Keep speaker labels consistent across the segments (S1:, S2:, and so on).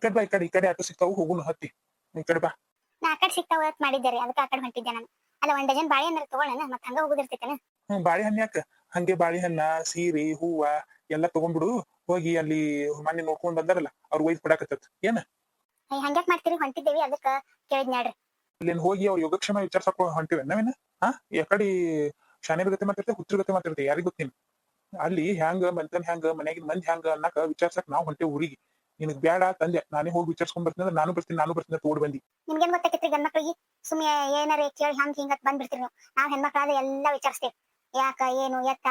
S1: ಕಡೆ ಬಾ ಈ ಕಡೆ ಆಟೋ ಸಿಗ್ತಾವು ಹೋಗುನು ಹತ್ತಿ ಈ ಕಡೆ ಬಾ.
S2: ನಾ ಆ ಕಡೆ ಸಿಗ್ತಾವ ಅಂತ ಮಾಡಿದ್ದೆ ಅದಕ್ಕೆ ಆ ಕಡೆ ಹೊಂಟಿದ್ದೆ ನಾನು. ಅಲ್ಲ 1 ಡಜನ್ ಬಾಳೆಹಣ್ಣು ತಗೊಳ್ಳೋಣ ಮತ್ತೆ ಹಂಗ ಹೋಗುದಿರ್ತೈತೇನ.
S1: ಬಾಳೆಹಣ್ಣು ಯಾಕ ಹಂಗೆ ಬಾಳೆಹಣ್ಣ ಸೀರೆ ಹೂವ ಎಲ್ಲ ತಗೊಂಡ್ಬಿಡು. ಹೋಗಿ ಅಲ್ಲಿ ಮನೆ ನೋಡ್ಕೊಂಡ್ ಬಂದಾರಲ್ಲ ಅವ್ರ ಒಯ್ದು ಕೊಡಾಕತ್ತ ಏನ.
S2: ಹಂಗ್ಯಾಕ್ ಮಾಡ್ತೀರಿ ಹೊಂಟಿದ್ದೇವಿ ಅದಕ್ಕ ಕೇಳಿದ್ ನೋಡ್ರಿ.
S1: ಅಲ್ಲೇನ್ ಹೋಗಿ ಅವ್ರ ಯೋಗಕ್ಷೇಮ ವಿಚಾರ್ಸಕ್ ಹೊಂಟಿವೆ ನಾವೇನ ಯಾಕಡಿ ಶಾನೇರ್ ಗತೆ ಮಾತಾಡ್ತೇವೆ ಹುಚ್ಚರ ಗತೆ ಮಾತಾಡ್ತೇವೆ ಯಾರಿಗ್ ಗೊತ್ತೇನು. ಅಲ್ಲಿ ಹ್ಯಾಂಗ ಮನ್ತನ್ ಹ್ಯಾಂಗ ಮನ್ಯಾಗಿನ ಮಂದಿ ಹ್ಯಾಂಗ ಅನ್ನಕ ವಿಚಾರ್ಸಕ್ ನಾವ್ ಹೊಂಟೇವ್ ಊರಿಗೆ. ನಿನಗ್ ಬ್ಯಾಡ ತಂದೆ ನಾನೇ ಹೋಗಿ ವಿಚಾರ್ಸ್ಕೊಂಡ್ ಬರ್ತೀನಿ ಅಂದ್ರೆ ನಾನು ಬರ್ತೀನಿ ತೋಡ್ ಬಂದಿ.
S2: ನಿಮ್ಗೇನ್ ಗೊತ್ತಾಕೈತ್ರಿ ಗಂಡ್ಮಕ್ಳಿಗೆ ಸುಮ್ಮನೆ ಏನಾರ ಕೇಳಿ ಹಂಗ ಹಿಂಗತ್ ಬಂದ್ಬಿಡ್ತೀರಿ ನೀವು. ನಾವ್ ಹೆಣ್ಮಕ್ಳಾದ್ರೆ ಎಲ್ಲಾ ವಿಚಾರಿಸ್ತೇವೆ. ಯಾಕ ಏನು ಎತ್ತ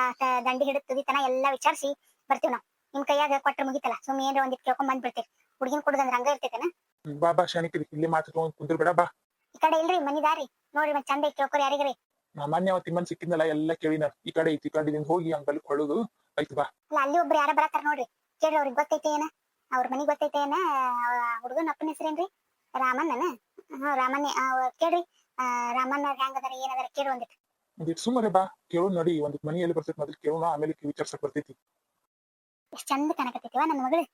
S2: ದಂಡಿ ಹಿಡಿತನ ಎಲ್ಲಾ ವಿಚಾರಿಸಿ ಬರ್ತೀವಿ ನಾವು. ನಿಮ್ ಕೈಯಾಗ ಕೊಟ್ರ ಮುಗಿತಲ್ಲ ಸುಮ್ಮನೆ ಏನಾರ ಒಂದಿಟ್ ಕೇಳ್ಕೊಂಡ್ ಬಂದ್ಬಿಡ್ತೀವಿ. ಹುಡುಗಿನ್ ಕೊಡುದಂದ್ರ ಹಂಗ ಇರ್ತೈತೇನ.
S1: ಬಾ ಶಾಣಿಕಿರಿ ಇಲ್ಲಿ ಮಾತು ತಗೊಂಡ್ ಕುಂದ್ರ ಬಾ.
S2: ಈ ಕಡೆ ಇಲ್ರಿ ಮನಿದಾರಿ ನೋಡ್ರಿ ಮತ್ ಚಂದ ಕೇಳ್ಕೊರಿ ಯಾರಿಗ್ರಿ.
S1: ಮಾನ್ಯ ಅವತ್ ತಿಮ್ಮನ್ ಸಿಕ್ಕಿದ್ನಲ್ಲ ಎಲ್ಲ ಕೇಳಿನ ಈ ಕಡೆ ಐತಿ ಈ ಕಡೆ ಹೋಗಿ ಹಂಗಲ್ಲಿ ಕೊಳ್ಳುದು ಆಯ್ತು ಬಾ.
S2: ಅಲ್ಲ ಅಲ್ಲಿ ಒಬ್ರು ಯಾರ ಬರತ್ತಾರ ನೋಡ್ರಿ ಕೇಳ್ರಿ ಅವ್ರಿಗೆ ಗೊತ್ತೈತೆ ಏನ ಅವ್ರ ಮನಿಗ್ ಗೊತ್ತೈತೆ ಏನ. ಹುಡುಗನ ಅಪ್ಪನ ಹೆಸರೇನ್ರಿ ರಾಮಣ್ಣನ. ರಾಮಣ್ಣ ಕೇಳ್ರಿ. ರಾಮಣ್ಣ ಹೆಂಗದಾರ ಏನದಾರ ಕೇಳಿ ಒಂದಿಟ್ಟು
S1: ಸುಮ್ಮನೆ ಬಾ ಕೇಳು ನೋಡಿ ಒಂದ್ ಮನಿ ಎಲ್ಲಿ ಬರ್ತೈತಿ ಮೊದಲು ಕೇಳೋಣ ಆಮೇಲೆ ವಿಚಾರ್ಸಕ್ ಬರ್ತೈತಿ.
S2: ಎಷ್ಟ್ ಚಂದ ಕಾಣಕತ್ತೈತಿವ ನನ್ನ ಮಗಳು.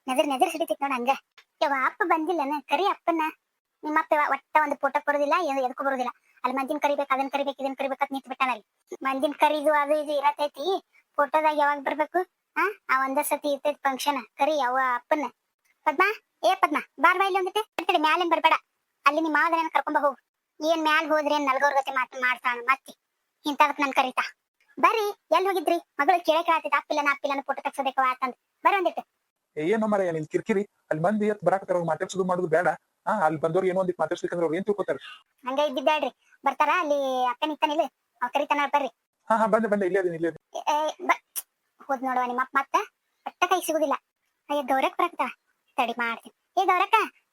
S2: ನೆದರ್ ಹಿಡಿತೈತಿ ನೋಡ ಹಂಗ. ಅಪ್ಪ ಬಂದಿಲ್ಲನ ಕರಿ ಅಪ್ಪನ. ನಿಮ್ಮ ಅಪ್ಪ ಒಟ್ಟ ಒಂದು ಫೋಟೋ ಬರೋದಿಲ್ಲ ಎದಕ್ಕೂ ಬರೋದಿಲ್ಲ. ಅಲ್ಲಿ ಮಂದಿನ ಕರಿಬೇಕು ಅದನ್ನ ಕರಿಬೇಕು ಇದನ್ನ ಕರಿಬೇಕಂತ ನಿಂತು ಬಿಟ್ಟಾನಲ್ಲಿ. ಮಂದಿನ ಕರಿದು ಅದು ಇದು ಇರತೈತಿ ಫೋಟೋದಾಗ ಯಾವಾಗ ಬರ್ಬೇಕು. ಆ ಒಂದ ಸತಿ ಇರ್ತೈತಿ ಫಂಕ್ಷನ್ ಕರಿ ಅವ ಅಪ್ಪನ. ಪದ್ಮಾ ಪದ್ಮಾ ಬಾರ್ ಬಾಯಿಲಿ ಒಂದಿಟ್ಟು ಮ್ಯಾಲೇನ್ ಬರ್ಬೇಡ. ಅಲ್ಲಿ ನಿಮ್ಮ ಮಾವದನ್ನ ಕರ್ಕೊಂಡ್ ಹೋಗು. ಏನ್ ಮ್ಯಾಲ್ ಹೋದ್ರೆ ನಲ್ಗೋರ್ ಗತಿ ಮಾತು ಮಾಡ್ತಾನ ಮತ್ತೆ ಇಂತದಕ್ ನನ್ ಕರೀತಾ. ಬರ್ರಿ ಎಲ್ಲಿ ಹೋಗಿದ್ರಿ ಮಗಳು ಕೇಳಕ್ ಆತೈತಿ ಅಪ್ಪಿಲ್ಲನ ಫೋಟೋ ತಗ್ಸೋದೇಕವ ಆತಂದ್ ಬರ್ರಿ ಒಂದಿಟ್ಟು.
S1: ಏನೋ ಮರ ನಿನ್ ಕಿರ್ಕಿರಿ ಅಲ್ಲಿ ಮಂದಿ ಬರಾಕತ್ತಾರ ಮಾತಾಡ್ಸೋದು ಮಾಡುದು ಬೇಡ. ಅಲ್ಲಿ ಬಂದವ್ರು ಏನೋ ಒಂದಿಟ್ಟು ಮಾತಾಡ್ಸ್ಲಿಕ್ಕಂದ್ರೆ ಅವ್ರು ಏನ್ ತಿಳ್ಕೊತಾರ.
S2: ಹಂಗ ಇದ್ದಿದ್ದಾಳ್ರಿ ಬರ್ತಾರ ಅಲ್ಲಿ ಅಕ್ಕ ನಿಂತಾನಿಲ್ಲ ಅವ್ ಕರಿತಾನ ಬರ್ರಿ.
S1: ಬಂದೆ ಇಲ್ಲೇ ಅದೀನಿ
S2: ಹೋದ್ ನೋಡುವ ನಿಮ್ಮ ಅಪ್ಪ ಮತ್ತ ಒಟ್ಟ ಕೈ ಸಿಗುದಿಲ್ಲ. ಅಯ್ಯ ಗೌರಕ್ ಬರಕ್ತಾಳ ತಡಿ ಮಾಡ್ತೀನಿ.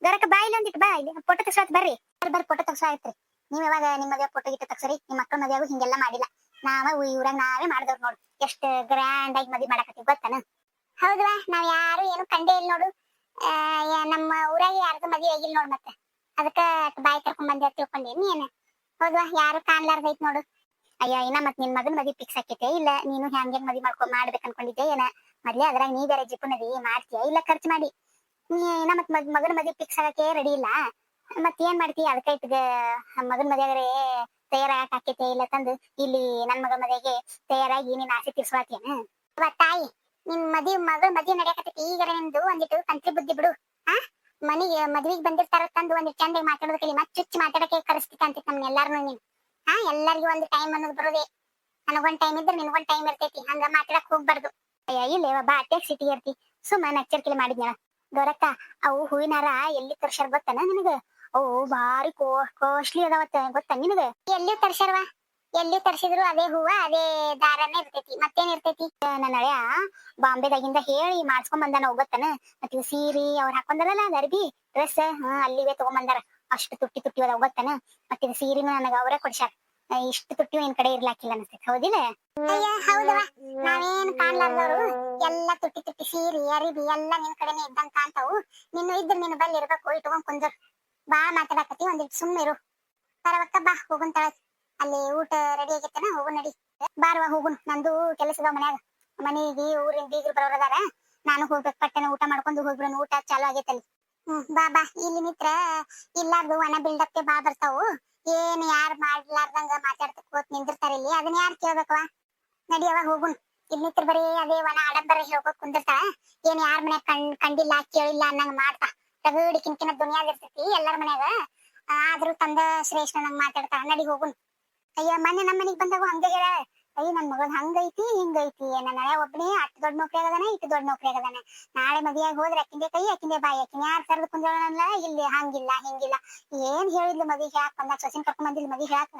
S2: ಗೌರಕ್ಕ ಬಾ ಇಲ್ಲ ಒಂದಿಟ್ಟು ಬಾ ಇಲ್ಲಿ ಫೋಟೋ ತಗ್ಸೋತ್ ಬರ್ರಿ ಫೋಟೋ ತಗ್ಸೋ ಆಯ್ತ್ರಿ. ನೀವ್ ಯಾವಾಗ ನಿಮ್ಮ ಮದ್ವೆ ಫೋಟೋ ಗಿಟ್ಟು ತಗ್ಸರಿ ನಿಮ್ಮ ಮಕ್ಕಳ ಮದ್ವೆಗೂ ಹಿಂಗೆಲ್ಲಾ ಮಾಡಿಲ್ಲ. ನಾವ ಊರಾಗ ನಾವೇ ಮಾಡಿದವ್ರು ನೋಡು ಎಷ್ಟ್ ಗ್ರ್ಯಾಂಡ್ ಆಗಿ ಮದ್ವೆ ಮಾಡಕತ್ತೀವಿ ಗೊತ್ತನ. ಹೌದವಾ ನಾವ್ ಯಾರು ಏನು ಕಂಡೇ ಇಲ್ಲ ನೋಡು. ನಮ್ಮ ಊರಾಗ ಯಾರ್ದು ಮದ್ವೆ ಆಗಿಲ್ಲ ನೋಡ್ ಮತ್ತೆ ಅದಕ್ಕ ಬಾಯಿ ಕರ್ಕೊಂಡ್ ಬಂದ ತಿಳ್ಕೊಂಡೇನಿ ಏನ. ಹೌದವಾ ಯಾರು ಕಾಣ್ಲಾರ್ದೈತ್ ನೋಡು. ಅಯ್ಯ ಇನ್ನ ಮತ್ ನಿನ್ ಮಗನ್ ಮದ್ವೆ ಫಿಕ್ಸ್ ಆಕೈತೆ ಇಲ್ಲ ನೀನು ಹ್ಯಾಂಗೆ ಮದ್ವೆ ಮಾಡ್ಬೇಕು ಅನ್ಕೊಂಡಿದ್ದೆ ಏನ. ಮೊದ್ಲೇ ಅದ್ರಾಗ ನೀ ಬೇರೆ ಜಿಪುನದಿ ಮಾಡ್ತೀಯ ಇಲ್ಲ ಖರ್ಚು ಮಾಡಿ. ನೀ ಇನ್ನ ಮತ್ ಮಗನ ಮದ್ವೆ ಫಿಕ್ಸ್ ಆಗಕ್ಕೆ ರೆಡಿ ಇಲ್ಲ. ಮತ್ ಏನ್ ಮಾಡ್ತೀಯ ಅದಕ್ಕ ಇಟ್ಗ ಮಗನ್ ಮದ್ವೆಗರೆ ತಯಾರಾಗಕ್ ಆಕೈತೆ ಇಲ್ಲ ತಂದು ಇಲ್ಲಿ ನನ್ ಮಗನ ಮದ್ವೆಗೆ ತಯಾರಾಗಿ ನೀನ್ ಆಸೆ ತೀರ್ಸ್ವಾತೇನ. ತಾಯಿ ನಿಮ್ ಮಗಳ ಮದ್ವೆ ನಡೆಯಕತ್ತೈತಿ ಈಗರ ನಿಮ್ದು ಒಂದಿಟ್ಟು ಕಂತ್ರಿ ಬುದ್ಧಿ ಬಿಡು. ಮನಿಗೆ ಮದ್ವಿಗ್ ಬಂದಿರ್ತಾರ ತಂದು ಒಂದಿಟ್ಟು ಚಂದಾಗಿ ಮಾತಾಡೋದ್ ಕಲಿ ಮತ್ ಚುಚ್ಚಿ ಮಾತಾಡಕ್ಕೆ ಕರೆಸ್ತಿತ್ತ ಅಂತ ನಮ್ನ ಎಲ್ಲಾರ್ನು ನೀನ್. ಎಲ್ಲರಿಗೂ ಒಂದು ಟೈಮ್ ಅನ್ನೋದು ಬರೋದೇ. ನನಗೊಂದ್ ಟೈಮ್ ಇದ್ರೆ ನಿನ್ಗೊಂದ್ ಟೈಮ್ ಇರ್ತೈತಿ ಹಂಗ ಮಾತಾಡಕ್ ಹೋಗ್ಬಾರ್ದು. ಅಯ್ಯ ಇಲ್ಲೇವ ಬಾ ಅಟ್ಯಾಕ್ ಸಿಟಿ ಇರ್ತಿ ಸುಮ್ಮನೆ ನಚ್ಚರ್ಕಿಲೆ ಮಾಡಿದ್ನ. ಗೌರಕ್ಕ ಅವು ಹೂವಿನಾರ ಎಲ್ಲಿ ತರ್ಸ್ಯಾರ ಗೊತ್ತನ ನಿನಗ. ಅವು ಭಾರಿ ಕಾಸ್ಟ್ಲಿ ಅದಾವತ್ತ ಗೊತ್ತ ನಿನಗ. ಎಲ್ಲಿ ತರ್ಸ್ಯಾರವಾ ಎಲ್ಲಿ ತರ್ಸಿದ್ರು ಅದೇ ಹೂವ ಅದೇ ದಾರನೇ ಇರ್ತೈತಿ ಮತ್ತೇನ್ ಇರ್ತೈತಿ. ನನ್ನ ಹಳೆಯ ಬಾಂಬೆದಾಗಿಂದ ಹೇಳಿ ಮಾಡ್ಸ್ಕೊಂಡ್ ಬಂದಾನ ಗೊತ್ತನ. ಮತ್ತೆ ಸೀರೆ ಅವ್ರು ಹಾಕೊಂಡಲ್ಲ ಅರ್ಬಿ ಡ್ರೆಸ್ ಅಲ್ಲಿವೇ ತಗೊಂಡ್ ಅಷ್ಟು ತುಟ್ಟಿ ಅದಾವ ಗೊತ್ತನ. ಮತ್ತೆ ಸೀರೆನು ನನಗ ಅವರೇ ಕೊಡ್ಸ್ಯಾರ. ಇಷ್ಟು ತುಟ್ಟಿ ನಿನ್ ಕಡೆ ಇರ್ಲಾಕಿಲ್ಲ ಅನ್ಸ್ತೈತಿ ಹೌದಿಲ್ಲ. ಅಯ್ಯ ಹೌದವ ನಾವೇನ್ ಕಾಣ್ಲಾರ್ದವ್ರು ಎಲ್ಲಾ ತುಟ್ಟಿ ಸೀರೆ ಅರಿಬಿ ಎಲ್ಲಾ ನಿನ್ ಕಡೆನೆ ಇದ್ದಂಗ ಕಾಣ್ತಾವು. ನಿನ್ನ ಇದ್ರ ನಿನ್ ಬಲ್ಲಿ ಇರ್ಬೇಕು ಇಟ್ಕೊಂಡ್ ಕುಂದರ್. ಬಾ ಮಾತಾಡಕತ್ತಿ ಒಂದಿಟ್ಟು ಸುಮ್ಮನಿರು. ಬರವಕ್ಕ ಬಾ ಹೋಗುಂತಾಳ ಅಲ್ಲಿ ಊಟ ರೆಡಿ ಆಗೈತನ ಹೋಗು ನಡಿ. ಬಾರವಾ ಹೋಗುನ್ ನಂದು ಕೆಲಸದ ಮನ್ಯಾಗ ಮನೆಗೆ ಊರಿನ ಬೀಗರು ಬರೋರದಾರ. ನಾನು ಹೋಗ್ಬೇಕು ಪಟ್ಟನ ಊಟ ಮಾಡ್ಕೊಂಡು ಹೋಗ್ಬಿಡೋಣ ಊಟ ಚಾಲು ಆಗೈತಲ್ಲಿ. ಬಾ ಇಲ್ಲಿ ನಿತ್ರ ಇಲ್ಲಾರ್ದು ಒಣ ಬಿಲ್ಡಪ್ಗೆ ಬಾ ಬರ್ತಾವು. ಏನ್ ಯಾರು ಮಾಡ್ಲಾರ್ದಂಗ ಮಾತಾಡ್ತಕ್ ಹೋತ್ ನಿಂದಿರ್ತಾರ ಇಲ್ಲಿ ಅದನ್ನ ಯಾರು ಕೇಳ್ಬೇಕವ. ನಡಿಯವ ಹೋಗುನ್. ಇಲ್ಲಿ ನಿತ್ರ ಬರೀ ಅದೇ ಒಣ ಆಡಂಬರ ಹೇಳ್ಕೊತ್ ಕುಂದಿರ್ತಾಳ. ಏನ್ ಯಾರ ಮನ್ಯಾಗ ಕಂಡಿಲ್ಲ ಕೇಳಿಲ್ಲ ಅನ್ನಂಗ ಮಾಡ್ತಾ ತಗಡಿ ಕಿಂಕಿನ ದುನಿಯಾಗ ಇರ್ತೈತಿ ಎಲ್ಲಾರ ಮನ್ಯಾಗ. ಆದ್ರೂ ತಂದ ಶ್ರೇಷ್ಠ ನಂಗ್ ಮಾತಾಡ್ತಾಳ ನಡಿ ಹೋಗುನ್. ಅಯ್ಯ ಮೊನ್ನೆ ನಮ್ಮ ಮನಿಗ್ ಬಂದಾಗ ಹಂಗ ಹೇಳ. ಅಯ್ಯ ನನ್ ಮಗನ್ ಹಂಗೈತಿ ಹಿಂಗೈತಿ ನನ್ನ ಹಳೆ ಒಬ್ಬನೇ ಅಷ್ಟು ದೊಡ್ಡ ನೌಕರಿ ಆಗದಾನೆ ಇಟ್ಟು ದೊಡ್ಡ ನೌಕರಿ ಆಗದಾನೆ. ನಾಳೆ ಮದ್ವೆಯಾಗಿ ಹೋದ್ರೆ ಅಕ್ಕಿಂದೆ ಕೈ ಅಕ್ಕಿಂದೆ ಬಾಯಿ ಅಕ್ಕಿನ ಯಾರು ಕರೆದು ಕುಂದ್ರಲ್ಲ ಇಲ್ಲಿ ಹಂಗಿಲ್ಲ ಹಿಂಗಿಲ್ಲ. ಏನ್ ಹೇಳಿದ್ಲು ಮದ್ವೆ ಹೇಳಕ್ ಬಂದಾಗ ಸೊಸಿನ್ ಕರ್ಕೊಂಡ್ ಬಂದಿಲ್ಲ ಮದ್ವೆ ಹೇಳಕ್.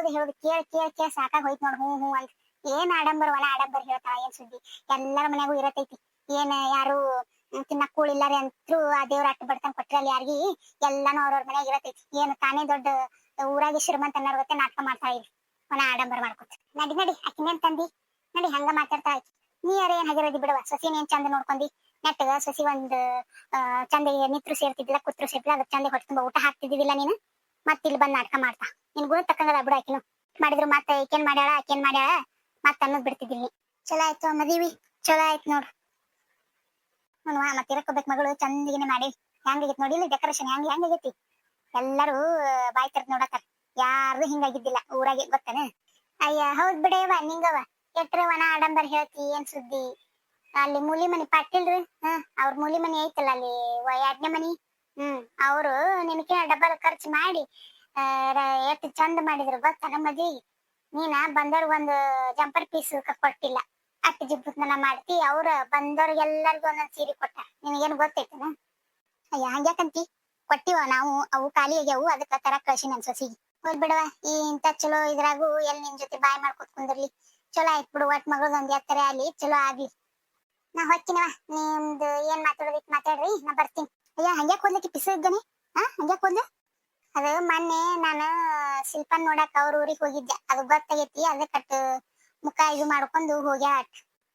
S2: ಹೇಳುದು ಕೇಳ ಸಾಕಾಗ್ ಹೋಯ್ತು ನೋಡ್ ಹ್ಞೂ ಅಂತ. ಏನ್ ಆಡಂಬರ ಒಣ ಆಡಂಬರ ಹೇಳ್ತಾಳ ಏನ್ ಸುದ್ದಿ. ಎಲ್ಲರ ಮನ್ಯಾಗೂ ಇರತೈತಿ. ಏನ್ ಯಾರು ತಿನ್ನಕ್ ಕೂಳಿಲ್ಲಾರಿ ಅಂತೂ ಆ ದೇವ್ರ ಅಟ್ಟು ಬಡ್ತಂಗ್ ಕೊಟ್ರಲ್ಲಿ ಯಾರಿಗಿ ಎಲ್ಲಾನು ಅವ್ರವ್ರ ಮನ್ಯಾಗ ಇರತೈತಿ. ಏನು ತಾನೇ ದೊಡ್ಡ ಊರಾಗಿ ಶ್ರೀಮಂತ ಅನ್ನೋರ್ ಗೊತ್ತೆ ನಾಟಕ ಮಾಡ್ತಾ ಇದ್ವಿ ಒಣ ಆಡಂಬರ ಮಾಡ್ಕೊತ. ನಡಿ ಅಕ್ಕಿನೇನ್ ತಂದಿ ನಡಿ ಹಂಗ ಮಾತಾಡ್ತಾ ಆಯ್ತು. ನೀ ಯಾರ ಏನ್ ಹಾಗಿರೋದಿ ಬಿಡವ ಸಸಿನ ಏನ್ ಚಂದ ನೋಡ್ಕೊಂಡಿ ನೆಟ್ಟಗ ಸಸಿ ಒಂದ್ ಚಂದ ನಿತ್ರು ಸೇರ್ತಿದ್ದಿಲ್ಲ ಕೂತ್ರು ಸೇರ್ತಿಲ್ಲ ಅದಕ್ಕೆ ಚಂದ ಹೊಟ್ಟೆ ತುಂಬ ಊಟ ಹಾಕ್ತಿದ್ದಿಲ್ಲ ನೀನು. ಮತ್ ಇಲ್ಲಿ ಬಂದ್ ನಾಟಕ ಮಾಡ್ತಾ ನಿನ್ ಗುಣ ತಕ್ಕಂಗದ ಬಿಡು. ಆಕಿನು ಮಾಡಿದ್ರು ಮತ್ತೆ ಆಕೇನ್ ಮಾಡ್ಯಾಳ ಮತ್ ಅನ್ನೋದ್ ಬಿಡ್ತಿದ್ದೀನಿ. ಚಲೋ ಆಯ್ತು ಮದ್ವಿ ಚಲೋ ಆಯ್ತು ನೋಡು. ನೋಡುವ ಮತ್ತೆ ಇರಕೋಬೇಕು ಮಗಳು ಚಂದಿಗೆನೆ ಮಾಡಿ ಹೆಂಗಾಗೈತಿ ನೋಡಿಲ್ಲ ಡೆಕೋರೇಷನ್ ಹೆಂಗಾಗೈತಿ ಎಲ್ಲರೂ ಬಾಯ್ ತರ್ದ್ ನೋಡತ್ತಾರ ಯಾರು ಹಿಂಗಾಗಿದ್ದಿಲ್ಲ ಊರಾಗೆ ಗೊತ್ತೇನೆ ಅಯ್ಯ ಹೌದ್ ಬಿಡೇವ ನಿಂಗವ ಎಟ್ರ ವನ ಆಡಂಬರ್ ಹೇಳ್ತಿ ಏನ್ ಸುದ್ದಿ ಅಲ್ಲಿ ಮೂಲಿ ಮನಿ ಪಾಟೀಲ್ರಿ ಅವ್ರ ಮೂಲಿ ಮನಿ ಐತಲ್ಲ ಅಲ್ಲಿ ಎರಡನೇ ಮನಿ ಅವರು ನಿನಗೆ ಡಬಲ್ ಖರ್ಚು ಮಾಡಿ ಎಷ್ಟು ಚಂದ ಮಾಡಿದ್ರು ಗೊತ್ತ ನಮ್ಮ ಮದ್ವಿಗೆ ನೀನ ಬಂದವ್ರ ಒಂದು ಜಂಪರ್ ಪೀಸ್ ಕೊಟ್ಟಿಲ್ಲ ಅಟ್ಟು ಜಿಬ್ಬತ್ನ ಮಾಡ್ತಿ ಅವ್ರ ಬಂದವ್ರಿಗೆಲ್ಲರಿಗೂ ಒಂದೊಂದ್ ಸೀರೆ ಕೊಟ್ಟ ನಿನಗೇನು ಗೊತ್ತೈತನ ಅಯ್ಯ ಹಂಗ್ಯಾಕಂತಿ ಕೊಟ್ಟಿವ ನಾವು ಅವು ಖಾಲಿ ಆಗ್ಯಾವು ಅದಕ್ಕ ತರಕ್ ಕಳ್ಸಿ ನನ್ ಸೊಸಿಗೆ ಹೋಲ್ ಬಿಡವ ಈ ಇಂತ ಚಲೋ ಇದ್ರಾಗು ಎಲ್ಲಿ ನಿನ್ ಜೊತೆ ಬಾಯ್ ಮಾಡ್ಕೊತ್ ಕುಂದಿರ್ಲಿ ಚಲೋ ಆಯ್ತು ಬಿಡು ಒಟ್ ಮಗಳದೊಂದ್ ಎತ್ತರ ಅಲ್ಲಿ ಚಲೋ ಆಗ್ಲಿ ನಾ ಹೊಕ್ಕಿನವ ನಿಮ್ದು ಏನ್ ಮಾತಾಡೋದಿಕ್ ಮಾತಾಡ್ರಿ ನಾ ಬರ್ತೀನಿ ಅಯ್ಯ ಹಂಗ್ಯಾಕ್ ಹೋದ್ಲಿಕ್ಕೆ ಪಿಸ ಇದ್ದಾನೆ ಹಂಗ್ಯಾಕ್ ಹೋದ್ಲ ಅದು ಮೊನ್ನೆ ನಾನು ಶಿಲ್ಪನ್ ನೋಡಕ್ ಅವ್ರ ಊರಿಗೆ ಹೋಗಿದ್ದೆ ಅದು ಗೊತ್ತಾಗೈತಿ ಅದಕ್ಕಟ್ ಮುಖ ಇದು ಮಾಡ್ಕೊಂಡು ಹೋಗ್ಯಾಟ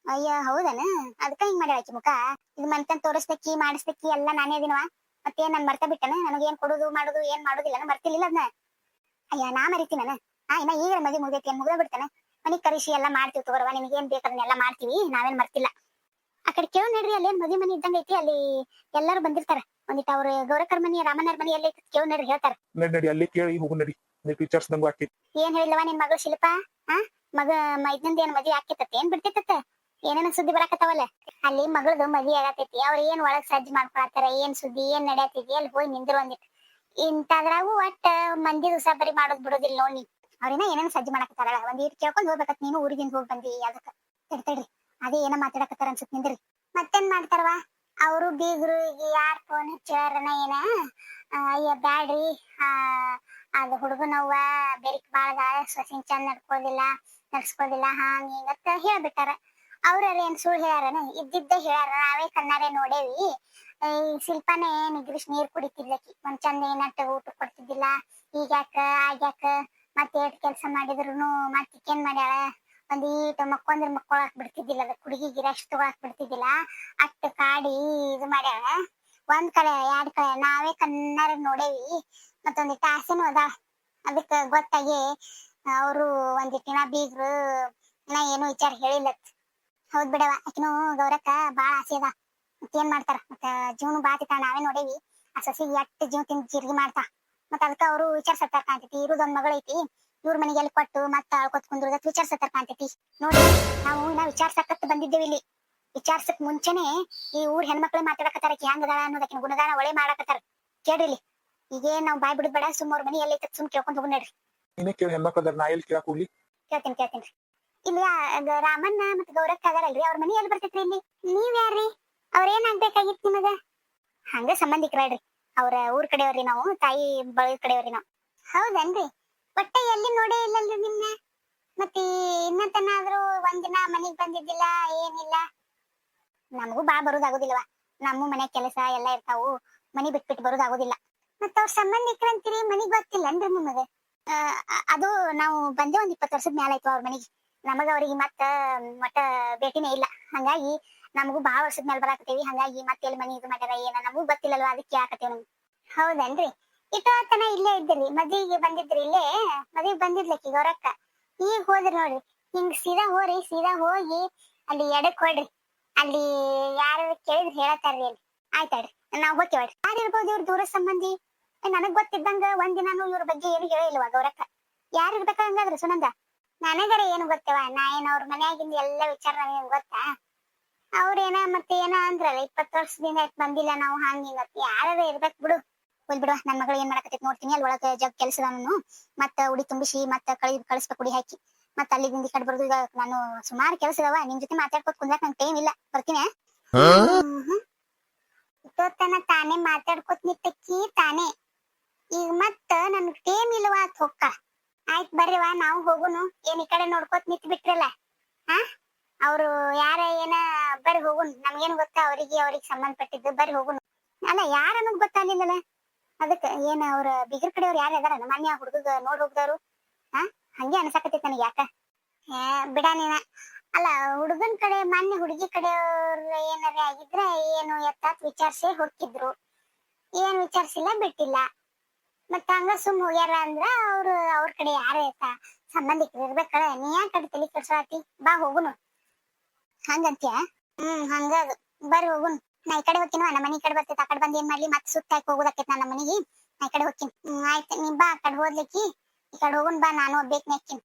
S2: ಅಯ್ಯ ಹೌದನ ಅದಕ್ಕ ಹಿಂಗ್ ಮಾಡ್ಯಾಳ ಆಕಿ ಮುಖ ಇದು ಮನ್ತನ್ ತೋರಿಸ್ಬೇಕಿ ಮಾಡಿಸ್ಬೇಕಿ ಎಲ್ಲ ನಾನೇ ದಿನವ ಮತ್ತೇನ್ ನನ್ ಮರ್ತ ಬಿಟ್ಟನ ನನಗೇನ್ ಕೊಡುದು ಮಾಡುದು ಏನ್ ಮಾಡುದಿಲ್ಲ ಮರ್ತಿರ್ಲಿಲ್ಲ ಅದನ್ನ ಅಯ್ಯ ನಾ ಮರಿತೀನಿ ನಾನು ಇನ್ನ ಈಗ ಮದ್ವೆ ಮುಗ್ದೈತಿ ಏನ್ ಮುಗ್ದ ಬಿಡ್ತಾನೆ ಮನಿಗ್ ಕರಿಸಿ ಎಲ್ಲಾ ಮಾಡ್ತೀವಿ ತಗೋರವ ನಿಮ್ಗೆ ಏನ್ ಬೇಕದನ್ನೆಲ್ಲ ಮಾಡ್ತೀವಿ ನಾವೇನ್ ಮರ್ತಿಲ್ಲ ಆ ಕಡೆ ಕೇಳ್ ನೋಡ್ರಿ ಅಲ್ಲೇನ್ ಮದ್ವೆ ಮನಿ ಇದ್ದಂಗ ಐತಿ ಅಲ್ಲಿ ಎಲ್ಲಾರು ಬಂದಿರ್ತಾರ ಒಂದಿಟ್ಟು ಅವ್ರ ಗೌರಕರ್ ಮನಿ ರಾಮಣ್ಣರ ಮನಿ ಎಲ್ಲ ಕೇಳ್ ನೋಡ್ರಿ ಹೇಳ್ತಾರ
S1: ನಡಿ ಅಲ್ಲಿ ಕೇಳಿ ಹೋಗು ನಡಿ ವಿಚಾರಿಸ್ದಂಗು ಆಕಿ
S2: ಏನ್ ಹೇಳಿಲ್ಲವ ನಿನ್ ಮಗಳು ಶಿಲ್ಪ ಮಗ ಮೈದ್ನಂದ ಏನ್ ಮದ್ವೆ ಆಕೇತತ್ತ ಏನ್ ಬಿಡ್ತೈತತ್ತ ಏನೇನ ಸುದ್ದಿ ಬರಾಕತ್ತಾವಲ್ಲ ಅಲ್ಲಿ ಮಗಳದು ಮದ್ವೆ ಆಗತೈತಿ ಅವ್ರ ಏನ್ ಒಳಗ್ ಸಜ್ಜ್ ಮಾಡ್ಕೊಳತ್ತಾರ ಏನ್ ಸುದ್ದಿ ಏನ್ ನಡೆಯತೈತಿ ಅಲ್ಲಿ ಹೋಗಿ ನಿಂದ್ರು ಒಂದಿಟ್ಟು ಇಂತಾದ್ರಾಗು ಒಟ್ಟ ಮಂದಿ ಉಸಾಬರಿ ಮಾಡೋದ್ ಬಿಡೋದಿಲ್ಲ ನೋಡಿ ಅವ್ರೇನ ಏನೇನ ಸಜ್ಜ್ ಮಾಡಕತ್ತಾರ ಒಂದ್ ಕೇಳ್ಕೊಂಡ್ ಹೋಗ್ಬೇಕತ್ ನೀನು ಊರಿಗಿಂದ ಹೋಗಿ ಬಂದಿ ಅದಕ್ಕ ತಡ್ತಡ್ರಿ ಅದೇ ಏನೋ ಮಾತಾಡಕತ್ತಾರ ಅನ್ಸುತ್ತ ನಿಂದ್ರಿ ಮತ್ತೇನ್ ಮಾಡ್ತಾರವ ಅವರು ಬೀಗ್ರು ಈಗ ಯಾರ್ ಫೋನ್ ಹಚ್ಚಾರನ ಏನ ಅಯ್ಯ ಬ್ಯಾಡ್ರಿ ಅದು ಹುಡುಗನವ್ವ ಬೆರಿಕ್ ಬಾಳದ ಸೊಸಿನ್ ಚಂದ ನಡ್ಸ್ಕೋದಿಲ್ಲ ಹಾಂಗ ಹಿಂಗತ್ತ ಹೇಳ್ಬಿಟ್ಟಾರ ಅವ್ರ ಏನ್ ಸುಳ್ಳು ಹೇಳ್ಯಾರನ ಇದ್ದಿದ್ದ ಹೇಳ್ಯಾರ ನಾವೇ ಕಣ್ಣಾರೆ ನೋಡೇವಿ ಈ ಶಿಲ್ಪಾನೇ ನಿಗ್ರಿಶ್ ನೀರ್ ಕುಡಿತಿದ್ಲಕಿ ಒಂದ್ ಚಂದ ಏನಟ್ಟ ಊಟ ಕೊಡ್ತಿದ್ದಿಲ್ಲ ಈಗ್ಯಾಕ ಆಗ್ಯಾಕ ಮತ್ತೆ ಎಷ್ಟ್ ಕೆಲ್ಸ ಮಾಡಿದ್ರುನು ಮತ್ತಿಕೇನ್ ಮಾಡ್ಯಾಳ ಒಂದೀಟ ಮಕ್ಕೊಂದ್ರ ಮಕ್ಕೊಳಕ್ ಬಿಡ್ತಿದ್ದಿಲ್ಲ ಅದ ಹುಡುಗಿಗೆ ರೆಸ್ಟ್ ತಗೊಳಕ್ ಬಿಡ್ತಿದ್ದಿಲ್ಲ ಅಟ್ಟ ಕಾಡಿ ಇದು ಮಾಡ್ಯಾಳ ಒಂದ್ ಕಡೆ ಎರಡ್ ಕಡೆ ನಾವೇ ಕಣ್ಣಾರ ನೋಡೇವಿ ಮತ್ತೊಂದಿಟ್ಟು ಆಸೆನೂ ಅದ ಅದಕ್ಕ ಗೊತ್ತಾಗಿ ಅವರು ಒಂದಿಟ್ಟಿನ ಬೀಗ್ರು ಇನ್ನ ಏನು ವಿಚಾರ ಹೇಳಿಲ್ಲ ಹೌದ್ ಬಿಡವ ಆಕಿನೂ ಗೌರಕ್ಕ ಬಾಳ ಆಸೆ ಅದ ಮತ್ತೇನ್ ಮಾಡ್ತಾರ ಮತ್ತ ಜೀವನ ಬಾತಿತ ನಾವೇ ನೋಡೇವಿ ಆ ಸಸಿಗೆ ಎಷ್ಟ್ ಜೀವ ತಿಂದ್ ಜಿರ್ಗಿ ಮಾಡ್ತಾ ಮತ್ತ ಅದಕ್ಕ ಅವರು ವಿಚಾರ್ಸತ್ತಾರ ಕಾಣ್ತೈತಿ ಇರುದೊಂದ್ ಮಗಳೈತಿ ಇವ್ರ ಮನೆಗೆ ಎಲ್ಲಿ ಕೊಟ್ಟು ಮತ್ತ ಅಳ್ಕೊತ್ ಕುಂದ್ರದಕ್ ವಿಚಾರ್ಸತ್ತಾರ ಕಾಣ್ತೈತಿ ನೋಡಿ ನಾವು ಇನ್ನ ವಿಚಾರ್ಸಕತ್ ಬಂದಿದ್ದೇವೆ ಇಲ್ಲಿ ವಿಚಾರ್ಸಕ್ ಮುಂಚೆನೆ ಈ ಊರ್ ಹೆಣ್ಮಕ್ಳು ಮಾತಾಡಕತ್ತಾರ ಹೆಂಗದಾಳ ಅನ್ನೋದಕ್ಕೆ ಗುಣಗಾನ ಒಳ್ಳೆ ಮಾಡಕತ್ತಾರ ಕೇಳ್ರಿ ಈಗೇನ್ ನಾವ್ ಬಾಯ್ ಬಿಡದ್ ಬೇಡ ಸುಮ್ ಅವ್ರ ಮನಿ ಎಲ್ಲೈತಿ ಸುಮ್ ಕೇಳ್ಕೊಂಡ್ ಹೋಗ್ ನೋಡ್ರಿ
S1: ನೀನೇ ಕೇಳಿ ಹೆಣ್ಮಕ್ಳದಾರ ನಾ ಎಲ್ಲಿ ಕೇಳಕ್ ಹೋಗ್ಲಿ
S2: ಕೇಳ್ತೀನಿ ಇಲ್ಲಿ ರಾಮಣ್ಣ ಮತ್ತ ಗೌರಕ್ಕ ಅದಾರಲ್ರಿ ಅವ್ರ ಮನಿ ಎಲ್ಲಿ ಬರ್ತೈತ್ರಿ ಇಲ್ಲಿ ನೀವ್ ಯಾರ್ರಿ ಅವ್ರ ಏನ್ ಆಗ್ಬೇಕಾಗಿತ್ತು ನಿಮಗ ಹಂಗ ಸಂಬಂಧಿಕರಲ್ರಿ ಅವ್ರ ಊರ್ ಕಡೆಯವ್ರಿ ನಾವು ತಾಯಿ ಬಳಿ ಕಡೆಯವ್ರಿ ನಾವು ಹೌದನ್ರಿ ಒಟ್ಟ ಎಲ್ಲಿ ನೋಡೇ ಇಲ್ಲಲ್ರಿ ನಿಮ್ನ ಮತ್ತೆ ಇನ್ನತನಾದ್ರೂ ಒಂದಿನ ಮನಿಗ್ ಬಂದಿದ್ದಿಲ್ಲ ಏನಿಲ್ಲ ನಮಗೂ ಬಾ ಬರೋದಾಗೋದಿಲ್ವಾ ನಮ್ಮ ಮನೆ ಕೆಲಸ ಎಲ್ಲಾ ಇರ್ತಾವು ಮನಿ ಬಿಟ್ಬಿಟ್ಟು ಬರೋದಾಗೋದಿಲ್ಲ ಮತ್ತ ಅವ್ರ ಸಂಬಂಧಿಕರಂತೀರಿ ಮನಿಗ್ ಗೊತ್ತಿಲ್ಲನ್ರಿ ನಿಮಗ ಅದು ನಾವು ಬಂದೇ ಒಂದ್ 20 ವರ್ಷದ ಮ್ಯಾಲ ಆಯ್ತು ಅವ್ರ ಮನಿಗೆ ನಮಗ ಅವ್ರಿಗೆ ಮತ್ತ ಭೇಟಿನೇ ಇಲ್ಲ ಹಂಗಾಗಿ ನಮಗೂ ಬಹಳ ವರ್ಷದ ಮೇಲೆ ಬರಾಕತ್ತೀವಿ ಹಂಗಾಗಿ ಮತ್ತೆ ಎಲ್ಲಿ ಮನಿ ಇದು ಮಾಡ್ಯಾರ ಏನ ನಮಗೂ ಗೊತ್ತಿಲ್ಲಲ್ವಾ ಅದಕ್ಕೆ ಯಾಕತ್ತೇವ್ ನಮ್ಗೆ ಹೌದನ್ರಿ ಇಟ್ಟೋತನ ಇಲ್ಲೇ ಇದ್ದಿರಿ ಮದ್ವಿಗೆ ಬಂದಿದ್ರಿ ಇಲ್ಲೇ ಮದ್ವಿಗೆ ಬಂದಿದ್ಲಕ್ಕಿ ಗೌರಕ್ಕ ಈಗ ಹೋದ್ರಿ ನೋಡ್ರಿ ಹಿಂಗ್ ಸೀದಾ ಹೋಗಿ ಅಲ್ಲಿ ಎಡಕ್ ಹೊಡ್ರಿ ಅಲ್ಲಿ ಯಾರು ಕೇಳಿದ್ರು ಹೇಳತ್ತಾರ್ರಿ ಅಲ್ಲಿ ಆಯ್ತಾಡ್ರಿ ನಾವ್ ಹೋಗ್ತೇವ್ರಿ ಯಾರಿರ್ಬೋದು ಇವ್ರ ದೂರ ಸಂಬಂಧಿ ನನಗ್ ಗೊತ್ತಿದ್ದಂಗ ಒಂದಿನಾನು ಇವ್ರ ಬಗ್ಗೆ ಏನು ಹೇಳಿಲ್ವಾ ಗೌರಕ್ಕ ಯಾರು ಇರ್ಬೇಕ ಹಂಗಾದ್ರಿ ಸುನಂದ ನನಗರ ಏನು ಗೊತ್ತವ ನಾ ಏನ್ ಅವ್ರ ಮನ್ಯಾಗಿಂದ ಎಲ್ಲ ವಿಚಾರ ನನಗೆ ಗೊತ್ತಾ ಅವ್ರೇನ ಮತ್ತೆ ಏನ ಅಂದ್ರಲ್ಲ 20 ವರ್ಷದಿಂದ ಬಂದಿಲ್ಲ ನಾವು ಹಂಗ ಯಾರ ಇರ್ಬೇಕ್ ಬಿಡು ಹೋಲ್ ಬಿಡುವ ನನ್ ಮಗಳು ಏನ್ ಮಾಡಕತ್ತೈತಿ ನೋಡ್ತೀನಿ ಅಲ್ಲಿ ಒಳಗ ಜಗ್ ಕೆಲ್ಸದಾನು ಮತ್ತ ಉಡಿ ತುಂಬಿಸಿ ಮತ್ತ ಕಳಿಸ್ಬೇಕು ಉಡಿ ಹಾಕಿ ಮತ್ತ ಅಲ್ಲಿಂದ ಈ ಕಡೆ ಬರೋದು ಈಗ ನಾನು ಸುಮಾರು ಕೆಲಸ ಇದಾವ ನಿನ್ ಜೊತೆ ಮಾತಾಡ್ಕೊತ ಕುಂದ್ರಾಕ ನಂಗೆ ಟೈಮ್ ಇಲ್ಲ ಬರ್ತೀನಿ ಇಟ್ಟೋತನ ತಾನೇ ಮಾತಾಡ್ಕೊತ ನಿತ್ತಕ್ಕಿ ತಾನೇ ಈಗ ಮತ್ತ ನನ್ ಟೈಮ್ ಇಲ್ವಾ ಅಂತ ಹೊಕ್ಕ ಆಯ್ತ್ ಬರ್ರಿವಾ ನಾವು ಹೋಗುನು ಏನ್ ಈ ಕಡೆ ನೋಡ್ಕೋತ ನಿಂತ್ ಬಿಟ್ರಲ್ಲ ಅವ್ರು ಯಾರ ಏನ ಬರ್ರಿ ಹೋಗುನ್ ನಮ್ಗೇನ್ ಗೊತ್ತಾ ಅವ್ರಿಗೆ ಸಂಬಂಧಪಟ್ಟಿದ್ದು ಬರ್ರಿ ಹೋಗುನು ಅಲ್ಲ ಯಾರ ಅನ್ನೋದ್ ಗೊತ್ತಾಗ್ಲಿಲ್ಲಲ್ಲ ಅದಕ್ಕ ಏನ್ ಅವ್ರ ಬಿಗರ್ ಕಡೆಯವ್ರು ಯಾರು ಇದಾರ ಮಾನ್ಯ ಹುಡುಗ ನೋಡ್ ಹೋಗ್ದವ್ರು ಹಂಗೆ ಅನ್ಸಾಕತ್ತೈತಿ ನನಗೆ ಯಾಕ ಬಿಡ ನೀನ ಅಲ್ಲ ಹುಡುಗನ್ ಕಡೆ ಮಾನ್ಯ ಹುಡುಗಿ ಕಡೆಯವ್ರ ಏನಾರ ಆಗಿದ್ರ ಏನು ಎತ್ತಾತ್ ವಿಚಾರಿಸಿ ಹೋಗಿದ್ರು ಏನ್ ವಿಚಾರಿಸಿಲ್ಲ ಬಿಟ್ಟಿಲ್ಲ ಮತ್ತ ಹಂಗ ಸುಮ್ ಹೋಗ್ಯಾರ ಅಂದ್ರ ಅವ್ರ ಕಡೆ ಯಾರ ಸಂಬಂಧಿಕರು ಇರ್ಬೇಕಳ ನೀ ಯಾಕೆ ಕಡೆ ತಲೆ ಕೆಡ್ಸಾತಿ ಬಾ ಹೋಗುನು ಹಂಗಂತ್ಯ ಹಂಗ ಬರ್ರಿ ಹೋಗುನು ನಾ ಈ ಕಡೆ ಹೋಗ್ತೀನಿ ನಮ್ಮ ಮನೆ ಕಡೆ ಬರ್ತೈತೆ ಆ ಕಡೆ ಬಂದ್ ಏನ್ ಮಾಡ್ಲಿ ಮತ್ತೆ ಸುತ್ತ ಹಾಕಿ ಹೋಗೋದಕ್ಕೈತೆ ನನ್ನ ಮನೆಗೆ ನಾ ಈ ಕಡೆ ಹೋಗ್ತೀನಿ ಆಯ್ತು ನೀ ಬಾ ಆ ಕಡೆ ಹೋದ್ಲಿಕ್ಕಿ ಈ ಕಡೆ ಹೋಗುನ್ ಬಾ ನಾನು ಒಬ್ಬೇಕ್ನೆ ಹಾಕಿನಿ